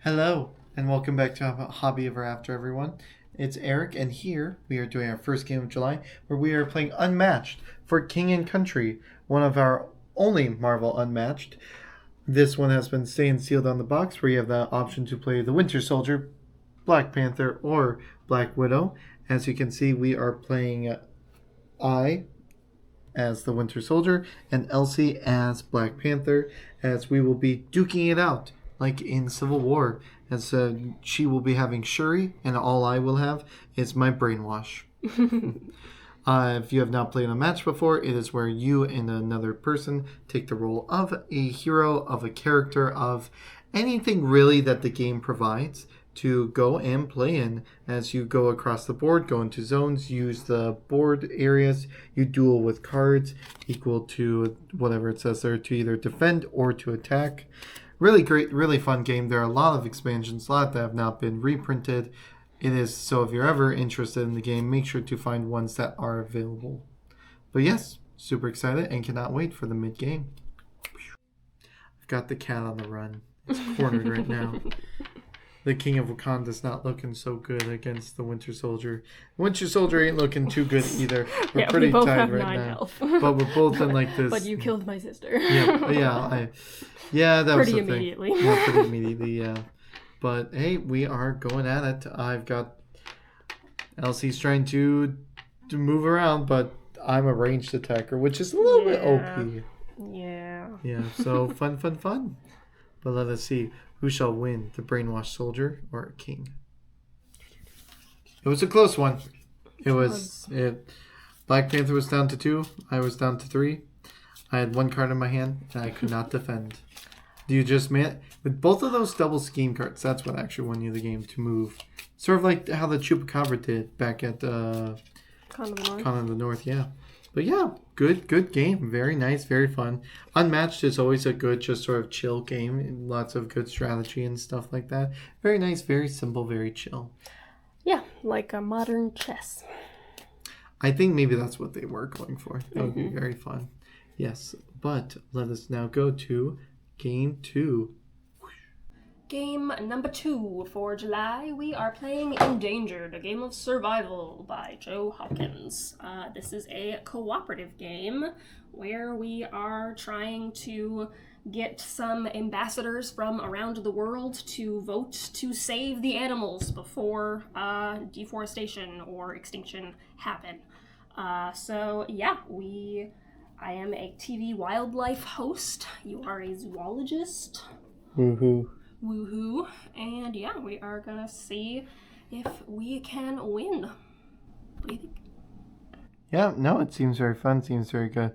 Hello, and welcome back to Hobby Ever After, everyone. It's Eric, and here we are doing our first game of July, where we are playing Unmatched for King and Country, one of our only Marvel Unmatched. This one has been staying sealed on the box, where you have the option to play the Winter Soldier, Black Panther, or Black Widow. As you can see, we are playing I as the Winter Soldier and Elsie as Black Panther, as we will be duking it out like in Civil War, as she will be having Shuri, and all I will have is my brainwash. If you have not played a match before, it is where you and another person take the role of a hero, of a character, of anything really that the game provides to go and play in. As you go across the board, go into zones, use the board areas, you duel with cards equal to whatever it says there, to either defend or to attack. Really great, really fun game. There are a lot of expansions, a lot that have not been reprinted. It is, so if you're ever interested in the game, make sure to find ones that are available. But yes, super excited and cannot wait for the mid-game. I've got the cat on the run. It's cornered right now. The King of Wakanda's not looking so good against the Winter Soldier. Winter Soldier ain't looking too good either. We're pretty we both tied have right 9 now. health. But we're both in like this. But you killed my sister. Yeah, that was the thing. Pretty immediately. Yeah, pretty immediately, yeah. But hey, we are going at it. I've got Elsie's trying to move around, but I'm a ranged attacker, which is a little bit OP. Yeah. Yeah, so fun. But let us see. Who shall win, the brainwashed soldier or a king? It was a close one. Black Panther was down to 2. I was down to 3. I had 1 card in my hand, and I could not defend. Do you just with both of those double scheme cards? That's what actually won you the game, to move. Sort of like how the Chupacabra did back at Con of the North. Yeah. But yeah, good game. Very nice, very fun. Unmatched is always a good, just sort of chill game. Lots of good strategy and stuff like that. Very nice, very simple, very chill. Yeah, like a modern chess. I think maybe that's what they were going for. That would be very fun. Yes, but let us now go to Game 2. Game number 2 for July, we are playing Endangered, a game of survival by Joe Hopkins. This is a cooperative game where we are trying to get some ambassadors from around the world to vote to save the animals before deforestation or extinction happen. I am a TV wildlife host. You are a zoologist. Woohoo. Woohoo. And yeah, we are gonna see if we can win. What do you think? Yeah, no, it seems very fun. Seems very good.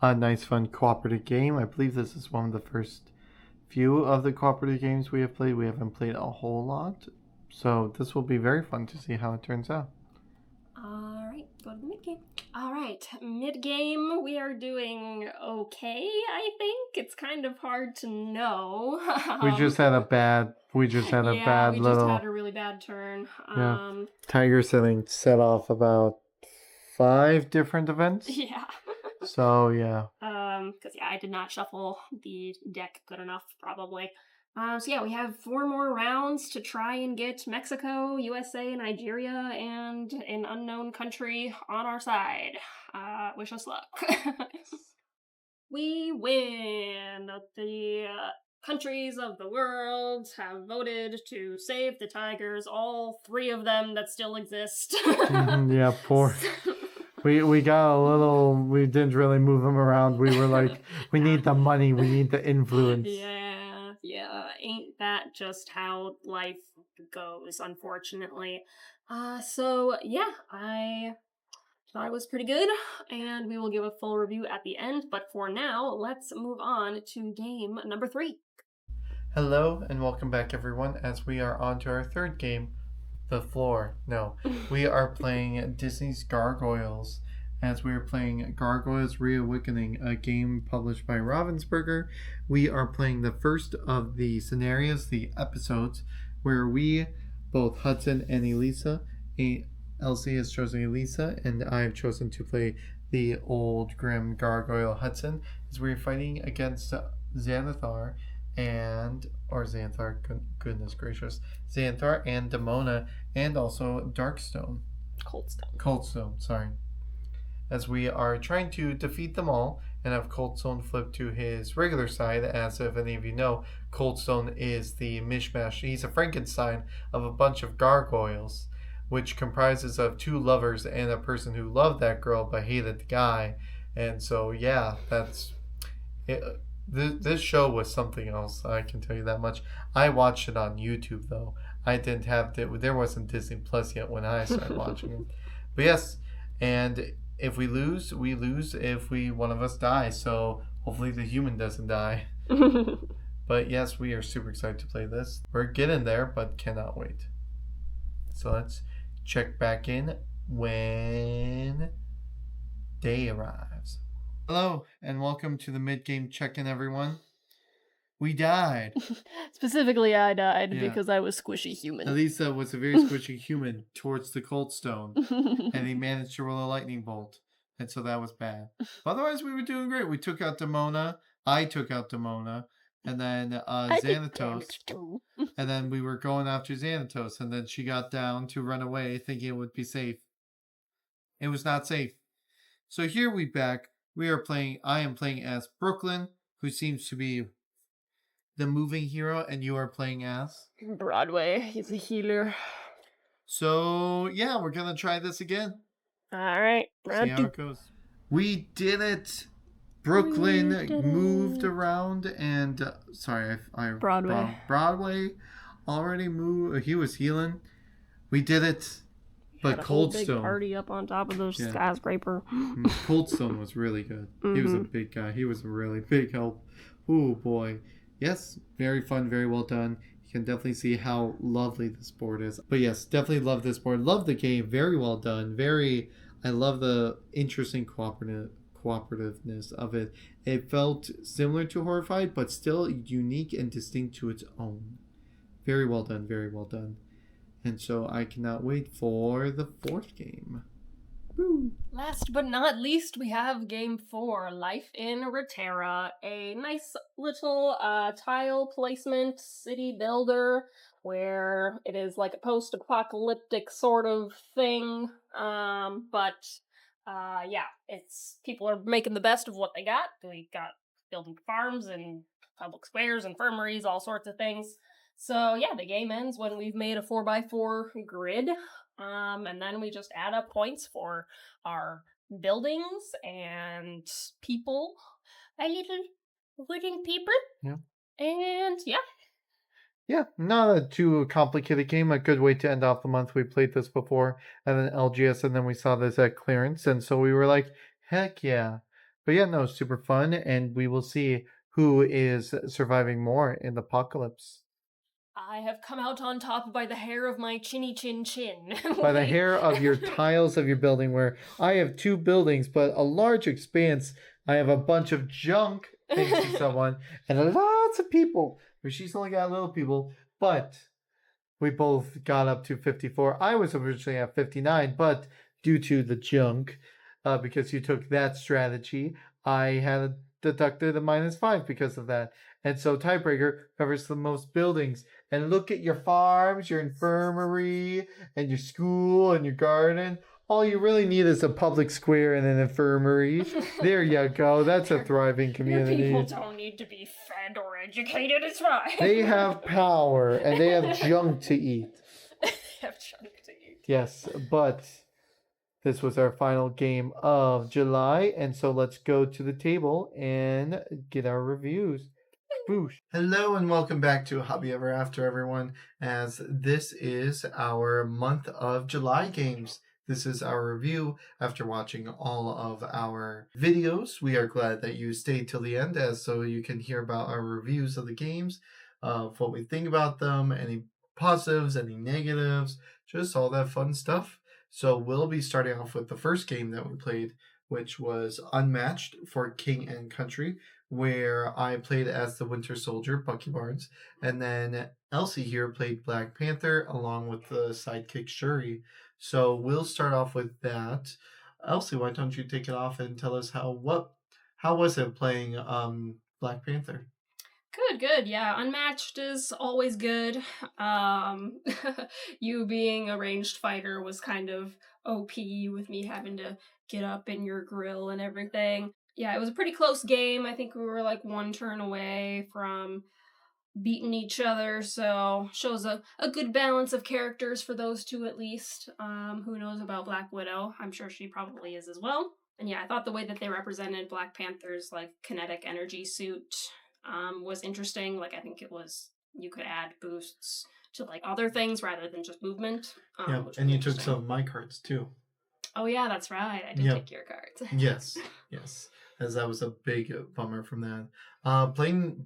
A nice, fun cooperative game. I believe this is one of the first few of the cooperative games we have played. We haven't played a whole lot. So this will be very fun to see how it turns out. Alright, go to the mid-game. Alright, mid-game, we are doing okay, I think. It's kind of hard to know. We just had a bad we just had a really bad turn. Tiger set off about 5 different events. Yeah. So, yeah. Because, I did not shuffle the deck good enough, probably. We have 4 more rounds to try and get Mexico, USA, Nigeria, and an unknown country on our side. Wish us luck. We win! The countries of the world have voted to save the tigers, all 3 of them that still exist. Yeah, poor. We got a little, we didn't really move them around. We were like, we need the money, we need the influence. Yeah, ain't that just how life goes, unfortunately. I thought it was pretty good, and we will give a full review at the end, but for now, let's move on to game number 3. Hello, and welcome back, everyone, as we are on to our third game, The Floor. No, we are playing Disney's Gargoyles, as we are playing Gargoyles Reawakening, a game published by Ravensburger. We are playing the first of the scenarios, the episodes, where we, both Hudson and Elisa, Elsie has chosen Elisa, and I have chosen to play the old grim gargoyle Hudson, as we are fighting against Xanathar or Xanthar, goodness gracious, Xanthar and Demona, and also Darkstone. Coldstone, sorry. As we are trying to defeat them all and have Coldstone flip to his regular side, as if any of you know, Coldstone is the mishmash. He's a Frankenstein of a bunch of gargoyles, which comprises of two lovers and a person who loved that girl but hated the guy. And so, yeah, that's it. This show was something else, I can tell you that much. I watched it on YouTube, though. I didn't have there wasn't Disney Plus yet when I started watching it. But yes, and if we lose, we lose if one of us dies. So hopefully the human doesn't die. But yes, we are super excited to play this. We're getting there, but cannot wait. So let's check back in when day arrives. Hello, and welcome to the mid-game check-in, everyone. We died. Specifically, I died because I was squishy human. Elisa was a very squishy human towards the Coldstone, and he managed to roll a lightning bolt, and so that was bad. But otherwise, we were doing great. We took out Demona. I took out Demona, and then Xanatos. And then we were going after Xanatos, and then she got down to run away, thinking it would be safe. It was not safe. So here we back. I am playing as Brooklyn, who seems to be the moving hero, and you are playing as Broadway. He's a healer. So yeah, we're gonna try this again. All right, see how it goes. We did it. Brooklyn moved around, and sorry, Broadway. Broadway already moved. He was healing. We did it. But Coldstone, big party up on top of the skyscraper. Coldstone was really good. He was a big guy. He was a really big help. Oh boy. Yes, very fun, very well done. You can definitely see how lovely this board is. But yes, definitely love this board. Love the game. Very well done. I love the interesting cooperativeness of it. It felt similar to Horrified, but still unique and distinct to its own. Very well done. Very well done. And so I cannot wait for the fourth game. Woo. Last but not least, we have Game 4, Life in Reterra, a nice little tile placement city builder where it is like a post-apocalyptic sort of thing, it's people are making the best of what they got. We got building farms and public squares, infirmaries, all sorts of things. So yeah, the game ends when we've made a 4x4 grid, and then we just add up points for our buildings and people. A little wooden people. Yeah. And yeah. Yeah, not a too complicated game. A good way to end off the month. We played this before, and then LGS, and then we saw this at clearance, and so we were like, heck yeah. But yeah, no, super fun, and we will see who is surviving more in the apocalypse. I have come out on top by the hair of my chinny chin chin. By the hair of your tiles of your building, where I have two buildings, but a large expanse. I have a bunch of junk, thanks to someone, and lots of people. Where she's only got little people, but we both got up to 54. I was originally at 59, but due to the junk, because you took that strategy, I had deducted a -5 because of that. And so tiebreaker covers the most buildings. And look at your farms, your infirmary, and your school, and your garden. All you really need is a public square and an infirmary. There you go. That's a thriving community. Your people don't need to be fed or educated. It's fine. They have power, and they have junk to eat. They have junk to eat. Yes, but this was our final game of July, and so let's go to the table and get our reviews. Boosh. Hello and welcome back to Hobby Ever After, everyone, as this is our month of July games. This is our review after watching all of our videos. We are glad that you stayed till the end, as so you can hear about our reviews of the games, of what we think about them, any positives, any negatives, just all that fun stuff. So we'll be starting off with the first game that we played, which was Unmatched for King and Country, where I played as the Winter Soldier, Bucky Barnes, and then Elsie here played Black Panther along with the sidekick Shuri. So we'll start off with that. Elsie, why don't you take it off and tell us how was it playing Black Panther? Good. Yeah, Unmatched is always good. Um, you being a ranged fighter was kind of OP with me having to get up in your grill and everything. Yeah, it was a pretty close game. I think we were like one turn away from beating each other, so shows a good balance of characters for those two at least. Who knows about Black Widow? I'm sure she probably is as well. And yeah, I thought the way that they represented Black Panther's like kinetic energy suit was interesting. Like I think it was you could add boosts to like other things rather than just movement. Yeah, and you took some of my cards too. Oh yeah, that's right. I did take your cards. Yes, as that was a big bummer from that. Playing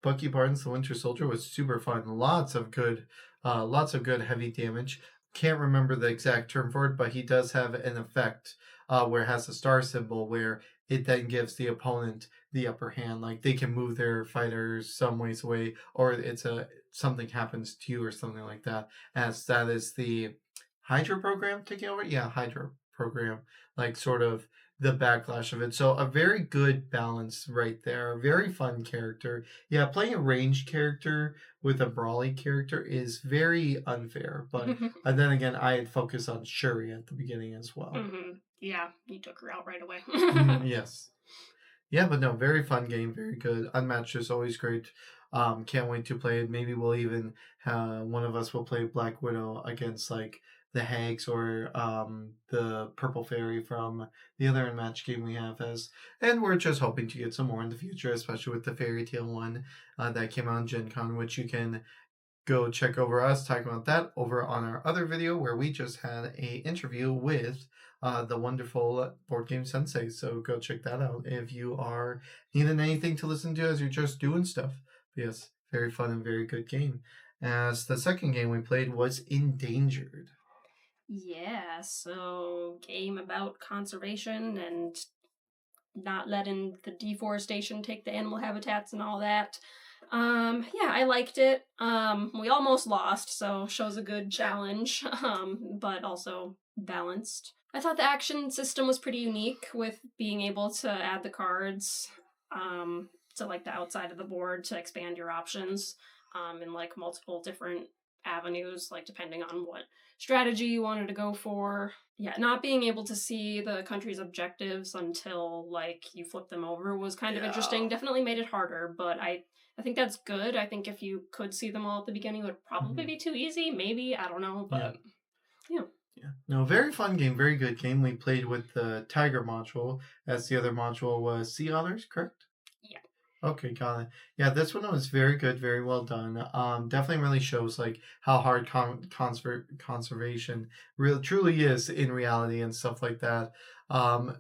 Bucky Barnes, the Winter Soldier, was super fun. Lots of good heavy damage. Can't remember the exact term for it, but he does have an effect where it has a star symbol where it then gives the opponent the upper hand. Like they can move their fighters some ways away, or it's something happens to you or something like that. As that is the Hydra program taking over. Yeah, Hydra program, like sort of the backlash of it. So a very good balance right there. A very fun character. Yeah, playing a ranged character with a brawly character is very unfair. But and then again, I had focused on Shuri at the beginning as well. Yeah, you took her out right away. Yes. Yeah, but no, very fun game, very good. Unmatched is always great. Can't wait to play it. Maybe we'll even one of us will play Black Widow against like the Hags or the Purple Fairy from the other Unmatched game we have as, and we're just hoping to get some more in the future, especially with the Fairy Tale one that came out in Gen Con, which you can go check over us talking about that over on our other video where we just had a interview with the wonderful Board Game Sensei. So go check that out if you are needing anything to listen to as you're just doing stuff. Yes, very fun and very good game. As the second game we played was Endangered. Yeah, so game about conservation and not letting the deforestation take the animal habitats and all that. Yeah, I liked it. We almost lost, so shows a good challenge, but also balanced. I thought the action system was pretty unique with being able to add the cards to like the outside of the board to expand your options in like multiple different avenues, like depending on what strategy you wanted to go for. Yeah, not being able to see the country's objectives until like you flip them over was kind of interesting. Definitely made it harder, but I think that's good. I think if you could see them all at the beginning, it would probably be too easy. Maybe, I don't know, but yeah. No, very fun game, very good game. We played with the Tiger module, as the other module was Sea Otters, correct? Yeah. Okay, got it. Yeah, this one was very good, very well done. Definitely really shows like how hard conservation really truly is in reality and stuff like that.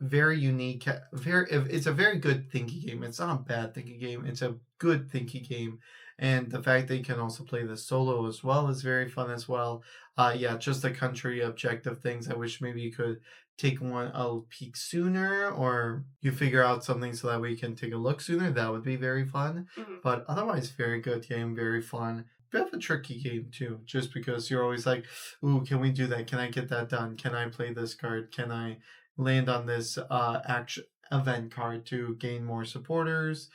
Very unique. It's a very good thinky game. It's not a bad thinky game. It's a good thinky game, and the fact that you can also play this solo as well is very fun as well. Yeah, just the country objective things. I wish maybe you could take one a peek sooner, or you figure out something so that we can take a look sooner. That would be very fun. But otherwise, very good game, very fun. Bit of a tricky game too, just because you're always like, ooh, can we do that? Can I get that done? Can I play this card? Can I land on this action event card to gain more supporters,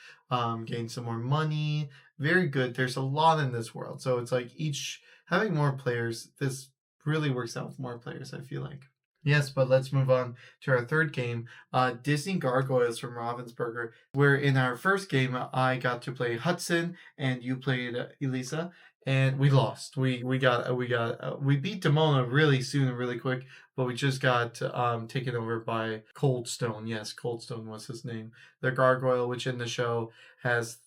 gain some more money? Very good. There's a lot in this world, so it's like each having more players. This really works out with more players, I feel like. Yes, but let's move on to our third game, Disney Gargoyles from Ravensburger, where in our first game, I got to play Hudson and you played Elisa, and we lost. We beat Demona really soon and really quick, but we just got taken over by Coldstone. Yes, Coldstone was his name. The gargoyle, which in the show has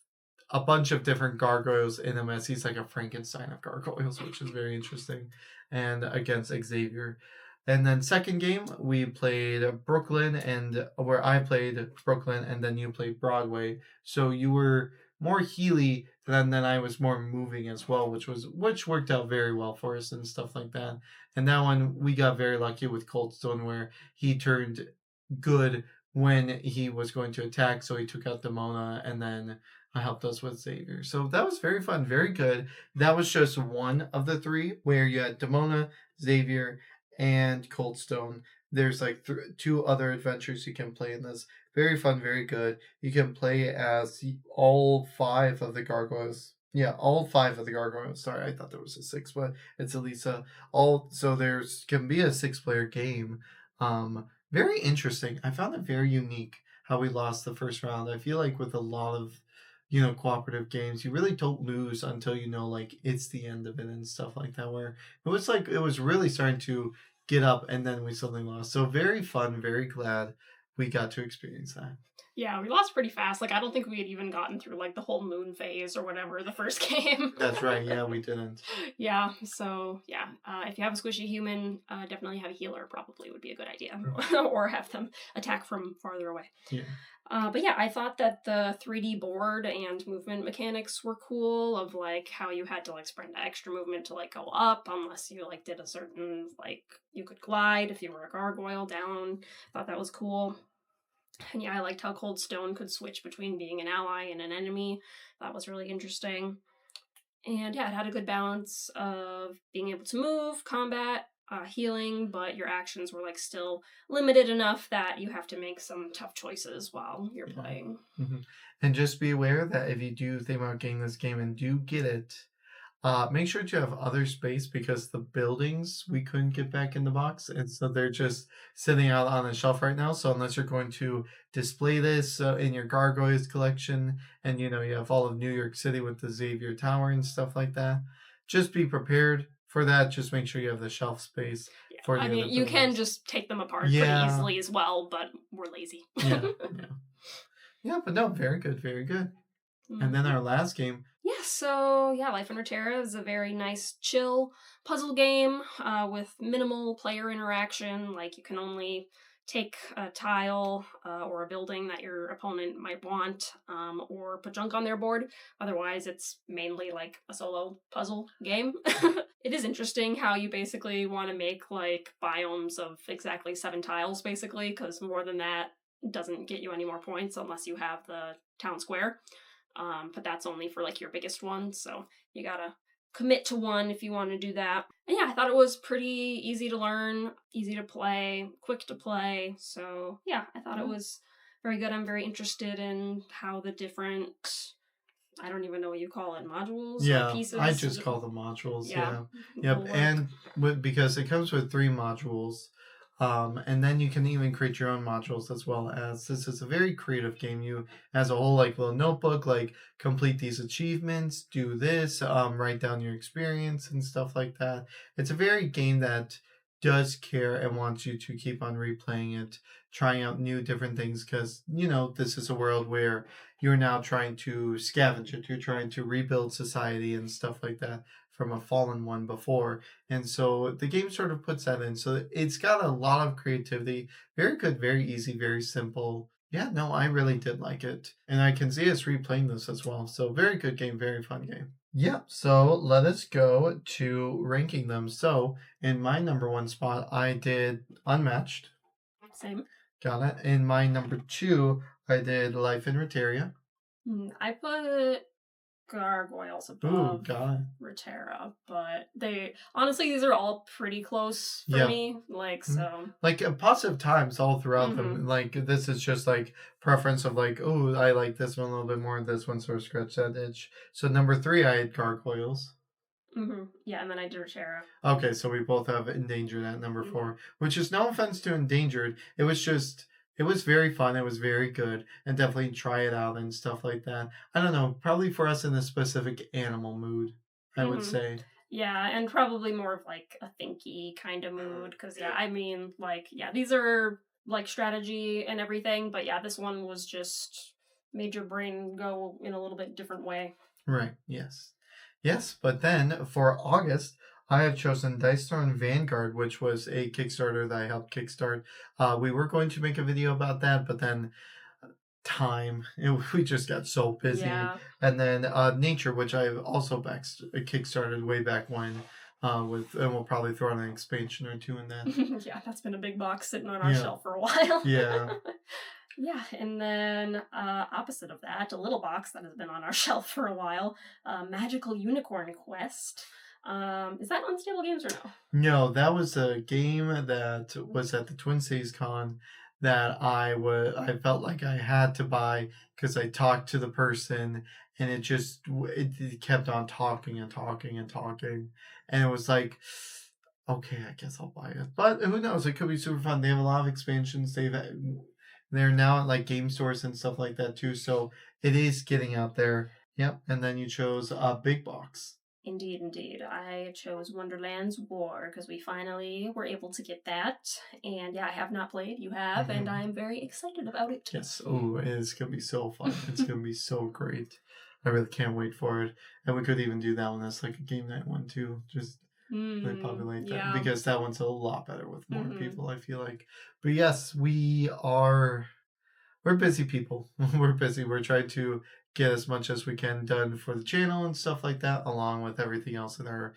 a bunch of different gargoyles in him, as he's like a Frankenstein of gargoyles, which is very interesting, and against Xavier. And then second game, we played Brooklyn, and where I played Brooklyn, and then you played Broadway. So you were more Healy, then I was more moving as well, which worked out very well for us and stuff like that. And that one we got very lucky with Coldstone, where he turned good when he was going to attack, so he took out Demona, and then helped us with Xavier. So that was very fun, very good. That was just one of the three, where you had Demona, Xavier, and Coldstone. There's like two other adventures you can play in this. Very fun, very good. You can play as all 5 of the gargoyles. Yeah, all 5 of the gargoyles. Sorry, I thought there was a 6, but it's Elisa. All so there's can be a 6-player game. Very interesting. I found it very unique how we lost the first round. I feel like with a lot of cooperative games, you really don't lose until like it's the end of it and stuff like that. Where it was really starting to get up and then we suddenly lost. So very fun, very glad we got to experience that. Yeah, we lost pretty fast. Like, I don't think we had even gotten through, like, the whole moon phase or whatever the first game. That's right. Yeah, we didn't. Yeah, so, yeah. If you have a squishy human, definitely have a healer probably would be a good idea. Or have them attack from farther away. Yeah. But yeah, I thought that the 3D board and movement mechanics were cool, of like how you had to like spend extra movement to like go up unless you like did a certain, like you could glide if you were a gargoyle down. Thought that was cool. And yeah, I liked how Cold Stone could switch between being an ally and an enemy. That was really interesting. And yeah, it had a good balance of being able to move, combat, healing, but your actions were like still limited enough that you have to make some tough choices while you're playing. Mm-hmm. And just be aware that if you do think about getting this game and do get it, make sure to have other space because the buildings we couldn't get back in the box, and so they're just sitting out on the shelf right now. So unless you're going to display this in your Gargoyles collection, and you have all of New York City with the Xavier Tower and stuff like that, just be prepared for that. Just make sure you have the shelf space. Yeah. For the I mean, you can just take them apart pretty easily as well, but we're lazy. Yeah, but no, very good, very good. Mm-hmm. And then our last game. Yeah, so yeah, Life in Reterra is a very nice, chill puzzle game with minimal player interaction. Like, you can only take a tile or a building that your opponent might want, or put junk on their board. Otherwise, it's mainly like a solo puzzle game. It is interesting how you basically want to make like biomes of exactly 7 tiles, basically, because more than that doesn't get you any more points unless you have the town square. But that's only for like your biggest one, so you gotta commit to one if you want to do that. And yeah, I thought it was pretty easy to learn, easy to play, quick to play. So yeah, I thought it was very good. I'm very interested in how the different, I don't even know what you call it, modules or pieces. I just call them modules. Yeah. Yep. Work. And because it comes with 3 modules. And then you can even create your own modules, as well as this is a very creative game. You, as a whole, like little notebook, like complete these achievements, do this, write down your experience and stuff like that. It's a very game that does care and wants you to keep on replaying it, trying out new different things, because this is a world where you're now trying to scavenge it. You're trying to rebuild society and stuff like that from a fallen one before. And so the game sort of puts that in. So it's got a lot of creativity. Very good, very easy, very simple. Yeah, no, I really did like it. And I can see us replaying this as well. So very good game, very fun game. Yeah, so let us go to ranking them. So in my number 1 spot, I did Unmatched. Same. Got it. In my number 2, I did Life in Reterra. I put Gargoyles above Reterra, but these are all pretty close for me. Like, so like positive times all throughout them. Like, this is just like preference of like, oh, I like this one a little bit more, this one sort of scratched that itch. So number 3, I had Gargoyles. Yeah, and then I did Reterra. Okay, so we both have Endangered at number 4, which is no offense to Endangered. It was very fun. It was very good, and definitely try it out and stuff like that. I don't know, probably for us in a specific animal mood, I would say. Yeah, and probably more of like a thinky kind of mood, because I mean, like, these are like strategy and everything, but this one was just made your brain go in a little bit different way. Right. Yes, but then for August, I have chosen Dice Throne Vanguard, which was a Kickstarter that I helped kickstart. We were going to make a video about that, but then we just got so busy. Yeah. And then Nature, which I've also kickstarted way back when, and we'll probably throw in an expansion or 2 in that. Yeah, that's been a big box sitting on our shelf for a while. Yeah. Yeah, and then opposite of that, a little box that has been on our shelf for a while, Magical Unicorn Quest. Is that Unstable Games or no? No, that was a game that was at the Twin Cities Con that I felt like I had to buy because I talked to the person and it kept on talking and talking and talking, and it was like, okay, I guess I'll buy it. But who knows? It could be super fun. They have a lot of expansions. They're now at like game stores and stuff like that too. So it is getting out there. Yep. And then you chose a big box. Indeed, indeed. I chose Wonderland's War because we finally were able to get that. And yeah, I have not played. You have, and I'm very excited about it. Yes. Oh, it's going to be so fun. It's going to be so great. I really can't wait for it. And we could even do that one as like a game night one too. Just repopulate that because that one's a lot better with more people, I feel like. But yes, we're busy people. We're busy. We're trying to get as much as we can done for the channel and stuff like that, along with everything else in our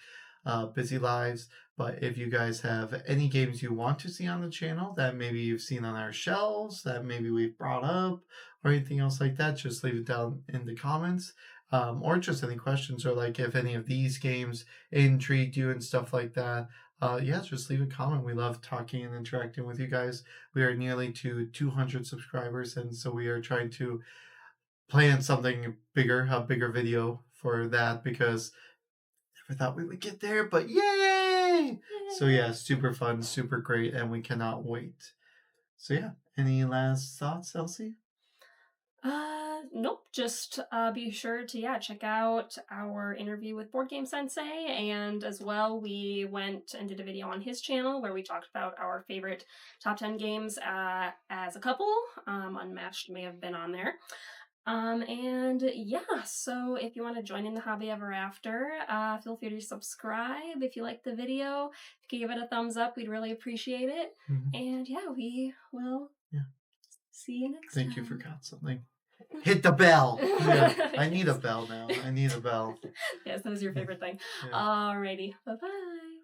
busy lives. But if you guys have any games you want to see on the channel that maybe you've seen on our shelves, that maybe we've brought up, or anything else like that, just leave it down in the comments. Or just any questions, or like if any of these games intrigued you and stuff like that. Yeah, just leave a comment. We love talking and interacting with you guys. We are nearly to 200 subscribers, and so we are trying to plan something bigger, a bigger video for that, because never thought we would get there, but yay! So yeah, super fun, super great, and we cannot wait. So yeah, any last thoughts, Elsie? Nope. Just be sure to check out our interview with Board Game Sensei, and as well we went and did a video on his channel where we talked about our favorite top 10 games as a couple. Unmatched may have been on there. And yeah, so if you want to join in the hobby ever after, feel free to subscribe. If you like the video, if you give it a thumbs up, we'd really appreciate it. And yeah, we will see you next time. Thank you, forgot something. Hit the bell. Yeah, I need a bell now. I need a bell. Yes, that was your favorite thing. Alrighty. Bye-bye.